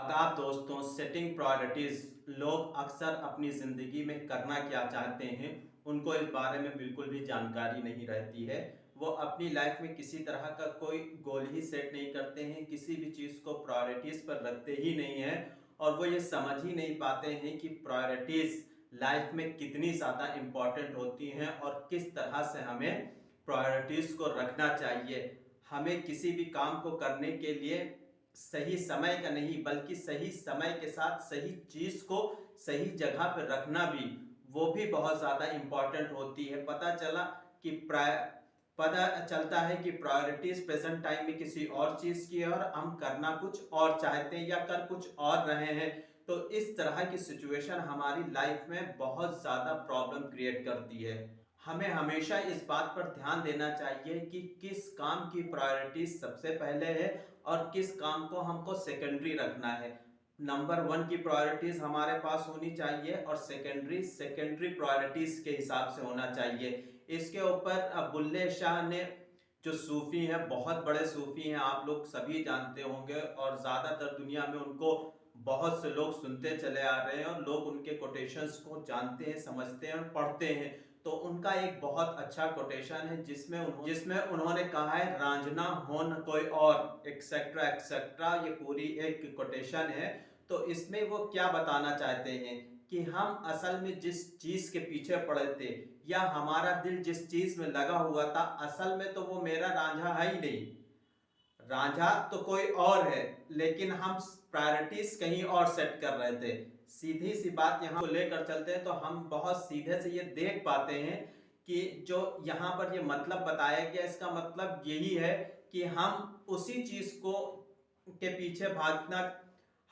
आदाब दोस्तों, setting priorities लोग अक्सर अपनी ज़िंदगी में करना क्या चाहते हैं, उनको इस बारे में बिल्कुल भी जानकारी नहीं रहती है। वो अपनी लाइफ में किसी तरह का कोई गोल ही सेट नहीं करते हैं, किसी भी चीज़ को प्रायोरिटीज़ पर रखते ही नहीं हैं और वो ये समझ ही नहीं पाते हैं कि प्रायोरिटीज़ लाइफ में कितनी ज़्यादा इम्पोर्टेंट होती हैं और किस तरह से हमें प्रायोरिटीज़ को रखना चाहिए। हमें किसी भी काम को करने के लिए सही समय का नहीं बल्कि सही समय के साथ सही चीज़ को सही जगह पे रखना भी वो भी बहुत ज़्यादा इम्पोर्टेंट होती है। कि प्राय पता चलता है कि प्रायोरिटीज़ प्रेज़ेंट टाइम में किसी और चीज़ की है और हम करना कुछ और चाहते हैं या कर कुछ और रहे हैं। तो इस तरह की सिचुएशन हमारी लाइफ में बहुत ज़्यादा प्रॉब्लम क्रिएट करती है। हमें हमेशा इस बात पर ध्यान देना चाहिए कि किस काम की प्रायोरिटी सबसे पहले है और किस काम को हमको सेकेंडरी रखना है। नंबर वन की प्रायोरिटीज हमारे पास होनी चाहिए और सेकेंडरी सेकेंडरी प्रायोरिटीज के हिसाब से होना चाहिए। इसके ऊपर बुल्ले शाह ने, जो सूफी हैं, बहुत बड़े सूफी हैं, आप लोग सभी जानते होंगे और ज़्यादातर दुनिया में उनको बहुत से लोग सुनते चले आ रहे हैं और लोग उनके कोटेशंस को जानते हैं, समझते हैं और पढ़ते हैं। तो उनका एक बहुत अच्छा कोटेशन है जिसमें उन्होंने कहा है, रांझना हो न कोई और, एक्सेट्रा एक्सेट्रा, ये पूरी एक कोटेशन है। तो इसमें वो क्या बताना चाहते हैं कि हम असल में जिस चीज के पीछे पड़े थे या हमारा दिल जिस चीज में लगा हुआ था, असल में तो वो मेरा रांझा है ही नहीं, रांझा तो कोई और है, लेकिन हम प्रायोरिटीज कहीं और सेट कर रहे थे। सीधी सी बात यहाँ को लेकर चलते हैं तो हम बहुत सीधे से ये देख पाते हैं कि जो यहाँ पर ये मतलब बताया गया, इसका मतलब यही है कि हम उसी चीज को के पीछे भागना,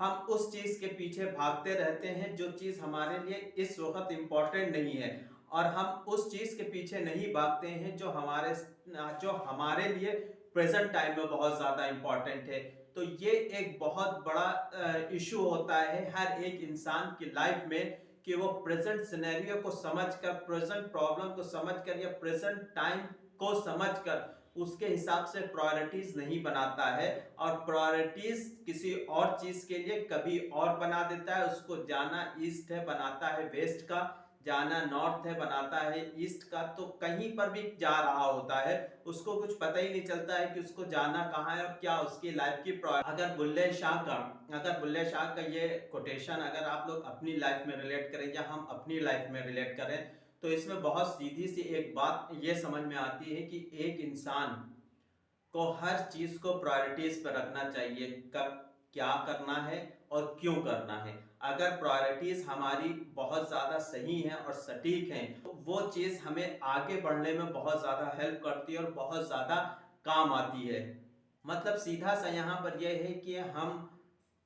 हम उस चीज के पीछे भागते रहते हैं जो चीज हमारे लिए इस वक्त इम्पोर्टेंट नहीं है, और हम उस चीज के पीछे नहीं भागते हैं जो हमारे लिए प्रेजेंट टाइम में बहुत ज़्यादा इम्पॉर्टेंट है। तो ये एक बहुत बड़ा इशू होता है हर एक इंसान की लाइफ में कि वो प्रेजेंट सिनेरियो को समझकर, प्रेजेंट प्रॉब्लम को समझकर या प्रेजेंट टाइम को समझकर उसके हिसाब से प्रायोरिटीज नहीं बनाता है और प्रायोरिटीज किसी और चीज के लिए कभी और बना देता है। उसको जाना ईस्ट है बनाता है वेस्ट का, जाना नॉर्थ है बनाता है ईस्ट का, तो कहीं पर भी जा रहा होता है, उसको कुछ पता ही नहीं चलता है कि उसको जाना कहाँ है और क्या उसकी लाइफ की अगर बुल्ले शाह का ये कोटेशन अगर आप लोग अपनी लाइफ में रिलेट करें या हम अपनी लाइफ में रिलेट करें तो इसमें बहुत सीधी सी एक बात ये समझ में आती है कि एक इंसान को हर चीज को प्रायोरिटीज पर रखना चाहिए, कब क्या करना है और क्यों करना है। अगर प्रायोरिटीज हमारी बहुत ज्यादा सही हैं और सटीक हैं तो वो चीज हमें आगे बढ़ने में बहुत ज्यादा हेल्प करती है और बहुत ज्यादा काम आती है। मतलब सीधा सा यहाँ पर यह है कि हम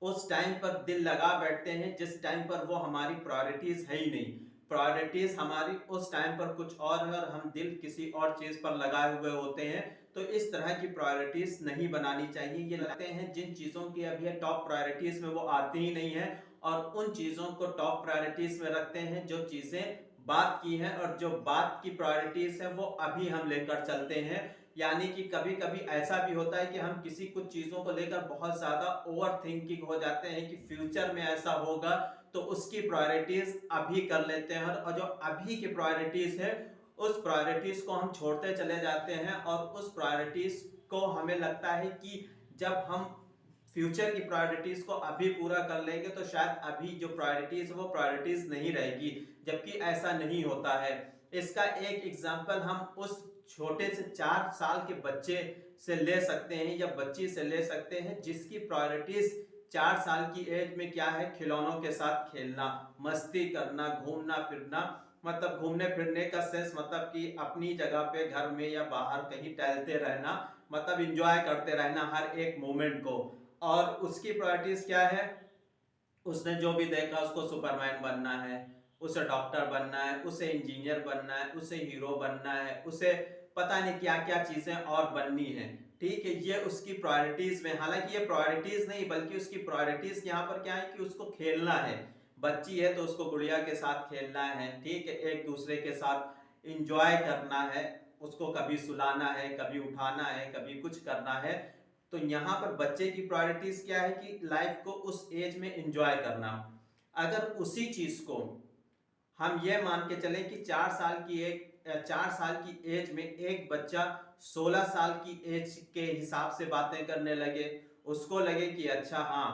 उस टाइम पर दिल लगा बैठते हैं जिस टाइम पर वो हमारी प्रायोरिटीज है ही नहीं। प्रायोरिटीज हमारी उस टाइम पर कुछ और है और हम दिल किसी और चीज पर लगाए हुए होते हैं। तो इस तरह की प्रायोरिटीज नहीं बनानी चाहिए। ये लगते हैं जिन चीजों की अभी टॉप प्रायोरिटीज में वो आती ही नहीं है और उन चीजों को टॉप प्रायोरिटीज में रखते हैं जो चीजें बात की हैं और जो बात की प्रायोरिटीज है वो अभी हम लेकर चलते हैं। यानी कि कभी कभी ऐसा भी होता है कि हम किसी कुछ चीजों को लेकर बहुत ज्यादा ओवर थिंकिंग हो जाते हैं कि फ्यूचर में ऐसा होगा, तो उसकी प्रायोरिटीज अभी कर लेते हैं और जो अभी की प्रायोरिटीज है उस प्रायोरिटीज को हम छोड़ते चले जाते हैं और उस प्रायोरिटीज को हमें लगता है कि जब हम फ्यूचर की प्रायोरिटीज को अभी पूरा कर लेंगे तो शायद अभी जो प्रायोरिटीज है वो प्रायोरिटीज नहीं रहेगी, जबकि ऐसा नहीं होता है। इसका एक एग्जांपल हम उस छोटे से 4 साल के बच्चे से ले सकते हैं या बच्ची से ले सकते हैं जिसकी प्रायोरिटीज 4 साल की एज में क्या है, खिलौनों के साथ खेलना, मस्ती करना, घूमना फिरना। मतलब घूमने फिरने का सेंस मतलब कि अपनी जगह पे घर में या बाहर कहीं टहलते रहना, मतलब इंजॉय करते रहना हर एक मोमेंट को। और उसकी प्रायोरिटीज क्या है, उसने जो भी देखा उसको सुपरमैन बनना है, उसे डॉक्टर बनना है, उसे इंजीनियर बनना है, उसे हीरो बनना है, उसे पता नहीं क्या क्या चीजें और बननी है। ठीक है, ये उसकी प्रायोरिटीज में, हालांकि ये प्रायोरिटीज नहीं बल्कि उसकी प्रायोरिटीज यहाँ पर क्या है कि उसको खेलना है। बच्ची है तो उसको गुड़िया के साथ खेलना है, ठीक है, एक दूसरे के साथ इंजॉय करना है, उसको कभी सुलाना है, कभी उठाना है, कभी कुछ करना है। तो यहाँ पर बच्चे की प्रायोरिटीज क्या है कि लाइफ को उस एज में एंजॉय करना। अगर उसी चीज को हम ये मान के चले कि 4 साल की एज में एक बच्चा 16 साल की एज के हिसाब से बातें करने लगे, उसको लगे कि अच्छा हाँ,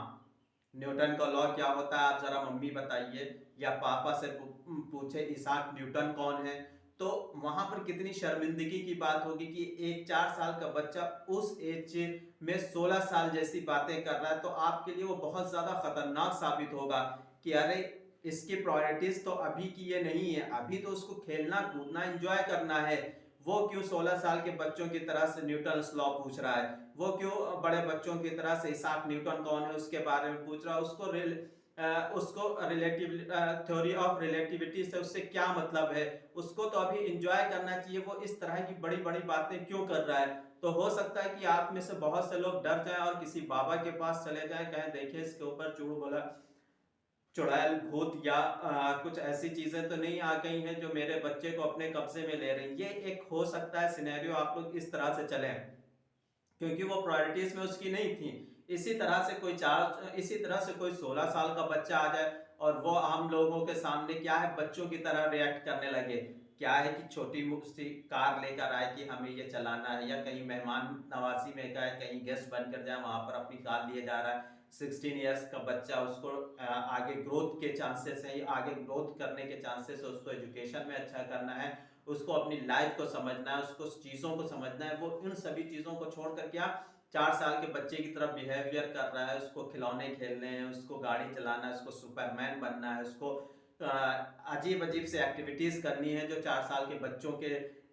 न्यूटन का लॉ क्या होता है आप जरा मम्मी बताइए, या पापा से पूछे इसाक न्यूटन कौन है, तो वहां पर कितनी शर्मिंदगी की बात होगी कि एक 4 साल का बच्चा उस एज में 16 साल जैसी बातें कर रहा है। तो आपके लिए वो बहुत ज्यादा खतरनाक साबित होगा कि अरे इसकी प्रायोरिटीज तो अभी की ये नहीं है, अभी तो उसको खेलना कूदना एंजॉय करना है। वो क्यों 16 साल के बच्चों की तरह से न्यूटन लॉ पूछ रहा है, वो क्यों बड़े बच्चों की तरह से इसाक न्यूटन कौन है उसके बारे में पूछ रहा है, उसको रिलेटिव थ्योरी ऑफ रिलेटिविटी से उससे क्या मतलब है, उसको तो अभी एंजॉय करना चाहिए, वो इस तरह की बड़ी बड़ी बातें क्यों कर रहा है। तो हो सकता है कि आप में से बहुत से लोग डर जाएं और किसी बाबा के पास चले जाएं, कहें देखिए इसके ऊपर चुड़ैल भूत या कुछ ऐसी चीजें तो नहीं आ गई हैं जो मेरे बच्चे को अपने कब्जे में ले रही। ये एक हो सकता है सिनेरियो, आप लोग इस तरह से चलें क्योंकि वो प्रायोरिटीज में उसकी नहीं थी। इसी तरह से कोई 16 साल का बच्चा आ जाए और वो आम लोगों के सामने क्या है बच्चों की तरह रिएक्ट करने लगे, क्या है कि छोटी सी कार लेकर आए कि हमें ये चलाना है, या कहीं मेहमान नवाजी में गए, कहीं गेस्ट बनकर जाए वहां पर अपनी कार लिए जा रहा है। 16 इयर्स का बच्चा, उसको आगे ग्रोथ के चांसेस है, आगे ग्रोथ करने के चांसेस है, उसको एजुकेशन में अच्छा करना है, उसको अपनी लाइफ को समझना है, उसको चीज़ों को समझना है। वो इन सभी चीज़ों को छोड़ कर क्या 4 साल के बच्चे की तरफ बिहेवियर कर रहा है, उसको खिलौने खेलने हैं, उसको गाड़ी चलाना है, उसको सुपरमैन बनना है, उसको अजीब अजीब से एक्टिविटीज़ करनी है जो 4 साल के बच्चों के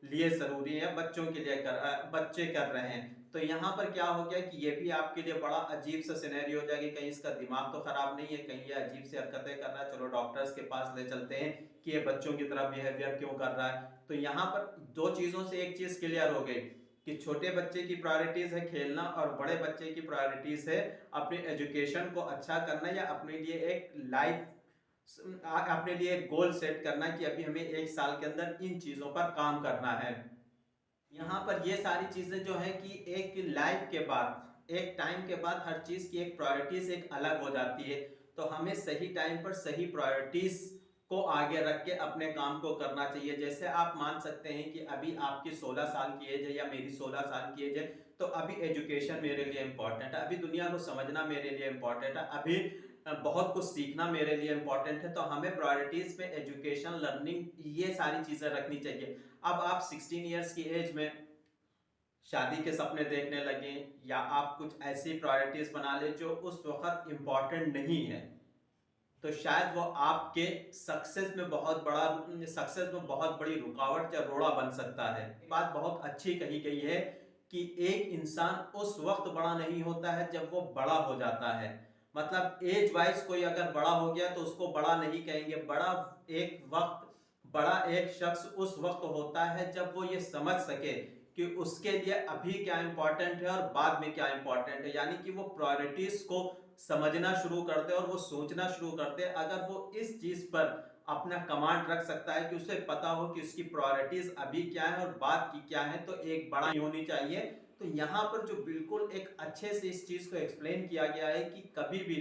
लिए ज़रूरी है, बच्चे कर रहे हैं। तो यहाँ पर क्या हो गया कि ये भी आपके लिए बड़ा अजीब सा सिनेरियो हो जाएगी, कहीं इसका दिमाग तो खराब नहीं है, कहीं ये अजीब सी हरकतें कर रहा है, चलो डॉक्टर्स के पास ले चलते हैं कि ये बच्चों की तरह बिहेवियर क्यों कर रहा है। तो यहाँ पर दो चीज़ों से एक चीज़ क्लियर हो गई कि छोटे बच्चे की प्रायोरिटीज है खेलना और बड़े बच्चे की प्रायोरिटीज है अपने एजुकेशन को अच्छा करना, या अपने लिए एक गोल सेट करना कि अभी हमें 1 साल के अंदर इन चीज़ों पर काम करना है। यहाँ पर ये सारी चीज़ें जो है कि एक लाइफ के बाद, एक टाइम के बाद हर चीज़ की एक प्रायोरिटीज एक अलग हो जाती है। तो हमें सही टाइम पर सही प्रायोरिटीज को आगे रख के अपने काम को करना चाहिए। जैसे आप मान सकते हैं कि अभी आपकी 16 साल की एज है या मेरी 16 साल की एज है, तो अभी एजुकेशन मेरे लिए इम्पोर्टेंट है, अभी दुनिया को समझना मेरे लिए इम्पोर्टेंट है, अभी बहुत कुछ सीखना मेरे लिए इम्पोर्टेंट है। तो हमें प्रायोरिटीज में एजुकेशन, लर्निंग, ये सारी चीज़ें रखनी चाहिए। अब आप 16 ईयर्स की एज में शादी के सपने देखने लगे, या आप कुछ ऐसी प्रायोरिटीज बना ले जो उस वक्त इम्पोर्टेंट नहीं है, तो शायद वो आपके सक्सेस में बहुत बड़ी रुकावट या रोड़ा बन सकता है। एक बात बहुत अच्छी कही गई है कि एक इंसान उस वक्त बड़ा नहीं होता है जब वो बड़ा हो जाता है। मतलब एज वाइज कोई अगर बड़ा हो गया तो उसको बड़ा नहीं कहेंगे। बड़ा एक शख्स उस वक्त होता है जब वो ये समझ सके कि उसके लिए अभी क्या इंपॉर्टेंट है और बाद में क्या इंपॉर्टेंट है, यानी कि वो प्रायोरिटीज को समझना शुरू करते और वो सोचना शुरू करते। अगर वो इस चीज पर अपना कमांड रख सकता है कि उसे पता हो कि उसकी प्रायोरिटीज अभी क्या है और बाद की क्या है, तो एक बड़ा होनी चाहिए। तो यहाँ पर जो बिल्कुल एक अच्छे से इस चीज को एक्सप्लेन किया गया है कि कभी भी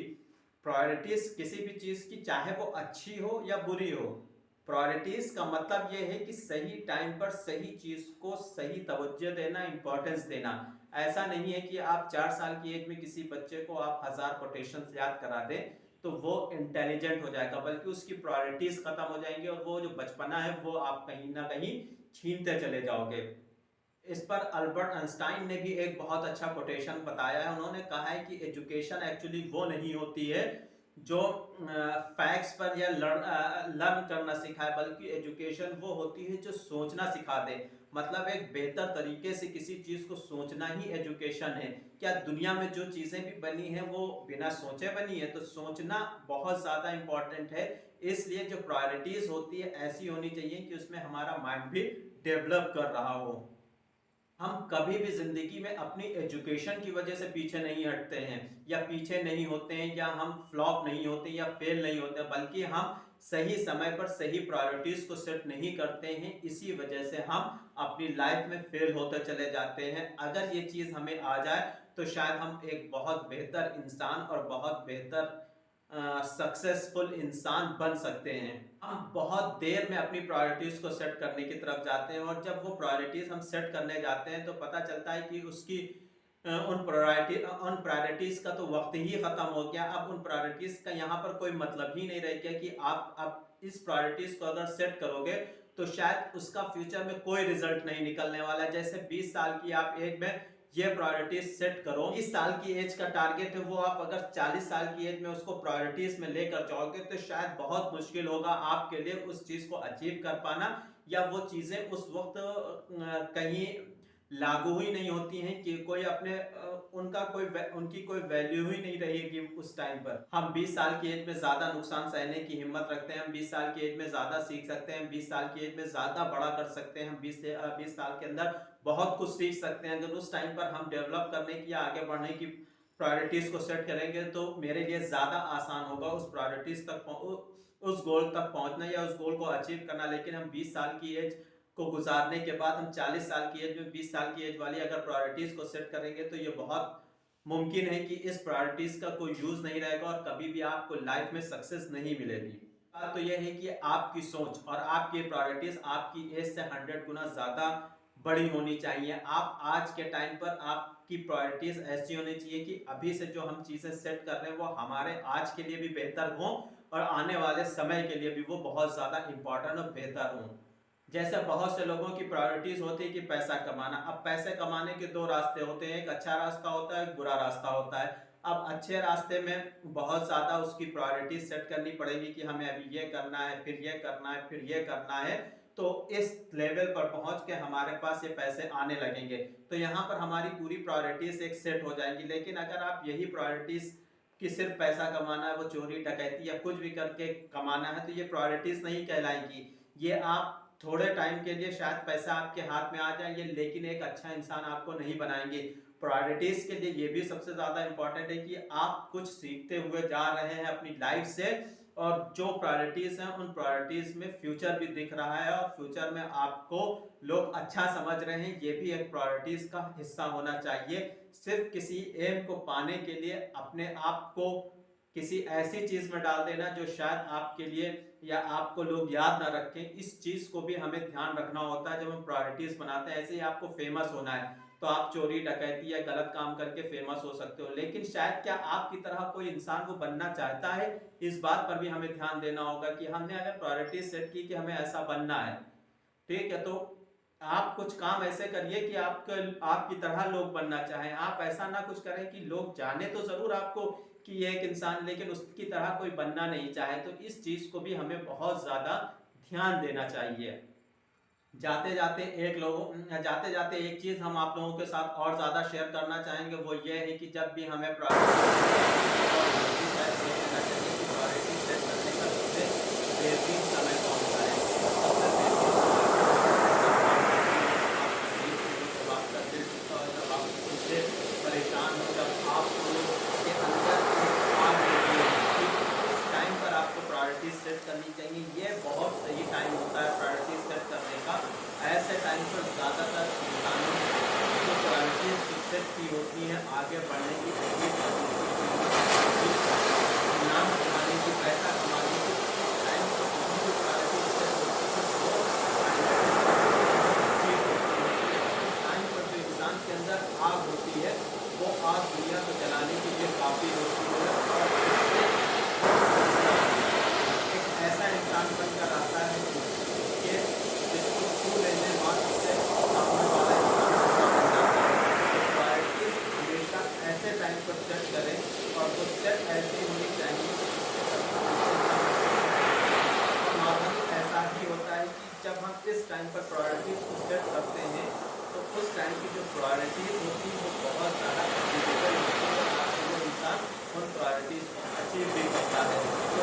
प्रायोरिटीज किसी भी चीज की, चाहे वो अच्छी हो या बुरी हो, प्रायोरिटीज का मतलब ये है कि सही टाइम पर सही चीज को सही तवज्जो देना, इंपॉर्टेंस देना। ऐसा नहीं है कि आप 4 साल की एज में किसी बच्चे को आप 1000 कोटेशन याद करा दें तो वो इंटेलिजेंट हो जाएगा, बल्कि उसकी प्रायोरिटीज खत्म हो जाएंगी और वो जो बचपना है वो आप कहीं ना कहीं छीनते चले जाओगे। इस पर अल्बर्ट आइंस्टाइन ने भी एक बहुत अच्छा कोटेशन बताया है। उन्होंने कहा है कि एजुकेशन एक्चुअली वो नहीं होती है जो फैक्ट्स पर या लर्न करना सिखाए, बल्कि एजुकेशन वो होती है जो सोचना सिखा दे। मतलब एक बेहतर तरीके से किसी चीज को सोचना ही एजुकेशन है। क्या दुनिया में जो चीजें भी बनी हैं वो बिना सोचे बनी है, तो सोचना बहुत ज्यादा इंपॉर्टेंट है। इसलिए जो प्रायोरिटीज होती है ऐसी होनी चाहिए कि उसमें हमारा माइंड भी डेवलप कर रहा हो। हम कभी भी जिंदगी में अपनी एजुकेशन की वजह से पीछे नहीं हटते हैं, या पीछे नहीं होते हैं, या हम फ्लॉप नहीं होते या फेल नहीं होते, बल्कि हम सही समय पर सही प्रायोरिटीज को सेट नहीं करते हैं। इसी वजह से हम अपनी लाइफ में फेल होते चले जाते हैं। अगर ये चीज हमें आ जाए तो शायद हम एक बहुत बेहतर इंसान और बहुत बेहतर सक्सेसफुल इंसान बन सकते हैं। हम बहुत देर में अपनी प्रायोरिटीज़ को सेट करने की तरफ जाते हैं, और जब वो प्रायोरिटीज़ हम सेट करने जाते हैं तो पता चलता है कि उसकी उन प्रायोरिटीज़ का तो वक्त ही ख़त्म हो गया। अब उन प्रायोरिटीज़ का यहाँ पर कोई मतलब ही नहीं रह गया कि आप इस प्रायोरिटीज़ को अगर सेट करोगे तो शायद उसका फ्यूचर में कोई रिजल्ट नहीं निकलने वाला है। जैसे 20 साल की आप एज में ये प्रायोरिटीज सेट करो, 20 साल की एज का टारगेट है, वो आप अगर 40 साल की एज में उसको प्रायोरिटीज में लेकर जाओगे तो शायद बहुत मुश्किल होगा आपके लिए उस चीज को अचीव कर पाना, या वो चीजें उस वक्त कहीं लागू ही नहीं होती हैं कि कोई अपने उनकी कोई वैल्यू ही नहीं रहेगी उस टाइम पर। हम 20 साल की एज में ज्यादा नुकसान सहने की हिम्मत रखते हैं, हम 20 साल की एज में ज्यादा सीख सकते हैं, हम 20 साल की एज में ज्यादा बड़ा कर सकते हैं, हम 20 साल के अंदर बहुत कुछ सीख सकते हैं। अगर उस टाइम पर हम डेवलप करने की या आगे बढ़ने की प्रायोरिटीज को सेट करेंगे तो मेरे लिए ज्यादा आसान होगा उस प्रायोरिटीज तक उस गोल तक पहुंचना या उस गोल को अचीव करना। लेकिन हम 20 साल की एज को गुजारने के बाद हम 40 साल की एज में 20 साल की एज वाली अगर प्रायोरिटीज को सेट करेंगे तो ये बहुत मुमकिन है कि इस प्रायोरिटीज का कोई यूज नहीं रहेगा और कभी भी आपको लाइफ में सक्सेस नहीं मिलेगी। तो यह है कि आपकी सोच और आपकी प्रायोरिटीज आपकी एज से 100 गुना ज्यादा बड़ी होनी चाहिए। आप आज के टाइम पर आपकी प्रायोरिटीज ऐसी होनी चाहिए कि अभी से जो हम चीजें सेट कर रहे हैं वो हमारे आज के लिए भी बेहतर हो और आने वाले समय के लिए भी वो बहुत ज्यादा इंपॉर्टेंट और बेहतर हो। जैसे बहुत से लोगों की प्रायोरिटीज होती है कि पैसा कमाना। अब पैसे कमाने के दो रास्ते होते हैं, एक अच्छा रास्ता होता है, एक बुरा रास्ता होता है। अब अच्छे रास्ते में बहुत ज्यादा उसकी प्रायोरिटीज सेट करनी पड़ेगी कि हमें अभी ये करना है, फिर ये करना है, फिर ये करना है, तो इस लेवल पर पहुंच के हमारे पास ये पैसे आने लगेंगे, तो यहाँ पर हमारी पूरी प्रायोरिटीज एक सेट हो जाएंगी। लेकिन अगर आप यही प्रायोरिटीज कि सिर्फ पैसा कमाना है, वो चोरी डकैती या कुछ भी करके कमाना है, तो ये प्रायोरिटीज नहीं कहलाएंगी। ये आप थोड़े टाइम के लिए शायद पैसा आपके हाथ में आ जाएंगे, लेकिन एक अच्छा इंसान आपको नहीं बनाएंगे। प्रायोरिटीज के लिए ये भी सबसे ज्यादा इंपॉर्टेंट है कि आप कुछ सीखते हुए जा रहे हैं अपनी लाइफ से, और जो प्रायोरिटीज हैं उन प्रायोरिटीज में फ्यूचर भी दिख रहा है और फ्यूचर में आपको लोग अच्छा समझ रहे हैं, ये भी एक प्रायोरिटीज का हिस्सा होना चाहिए। सिर्फ किसी एम को पाने के लिए अपने आप को किसी ऐसी चीज में डाल देना जो शायद आपके लिए या आपको लोग याद ना रखें, इस चीज को भी हमें ध्यान रखना होता है जब हम प्रायोरिटीज बनाते हैं। ऐसे ही आपको फेमस होना है तो आप चोरी डकैती या गलत काम करके फेमस हो सकते हो, लेकिन शायद क्या आपकी तरह कोई इंसान वो बनना चाहता है, इस बात पर भी हमें ध्यान देना होगा कि हमने अगर प्रायोरिटीज सेट की कि हमें ऐसा बनना है, ठीक है, तो आप कुछ काम ऐसे करिए कि आपकी तरह लोग बनना चाहें। आप ऐसा ना कुछ करें कि लोग जाने तो जरूर आपको कि ये एक इंसान, लेकिन उसकी तरह कोई बनना नहीं चाहे। तो इस चीज को भी हमें बहुत ज्यादा ध्यान देना चाहिए। जाते जाते एक चीज हम आप लोगों के साथ और ज्यादा शेयर करना चाहेंगे, वो ये है कि जब भी हमें प्रायोरिटी सेट करने का सबसे बेहतरीन समय कौन सा है, सबसे परेशान हो, जब आपके अंदर टाइम पर आपको प्रायोरिटी सेट करनी चाहिए। ये बहुत सही टाइम होता है प्रायोरिटी सेट करने का। ऐसे टाइम पर ज़्यादातर इंसानों ने जो प्रायोरिटीज सेट की होती हैं आगे बढ़ने की, नाम कमाने की, पैसा कमाने की, टाइम पर जो प्रायोरिटीज सेट होती है टाइम पर जो इंसान के अंदर आग होती है वो आग दुनिया को जलाने के लिए काफ़ी होती है, और एक ऐसा इंसान बनकर आता है कि जिसको छू लेने मात्र से सामने वाला इंसान बन जाता है। तो प्रायोरिटीज हमेशा ऐसे टाइम पर सेट करें, और वो सेट ऐसी होनी चाहिए। नॉर्मली ऐसा ही होता है कि जब हम इस टाइम पर प्रायोरिटीज को सेट करते हैं तो उस टाइम की जो प्रायोरिटीज होती है वो बहुत ज़्यादा इंसान उन प्रायोरिटीज को अचीव भी करता है। तो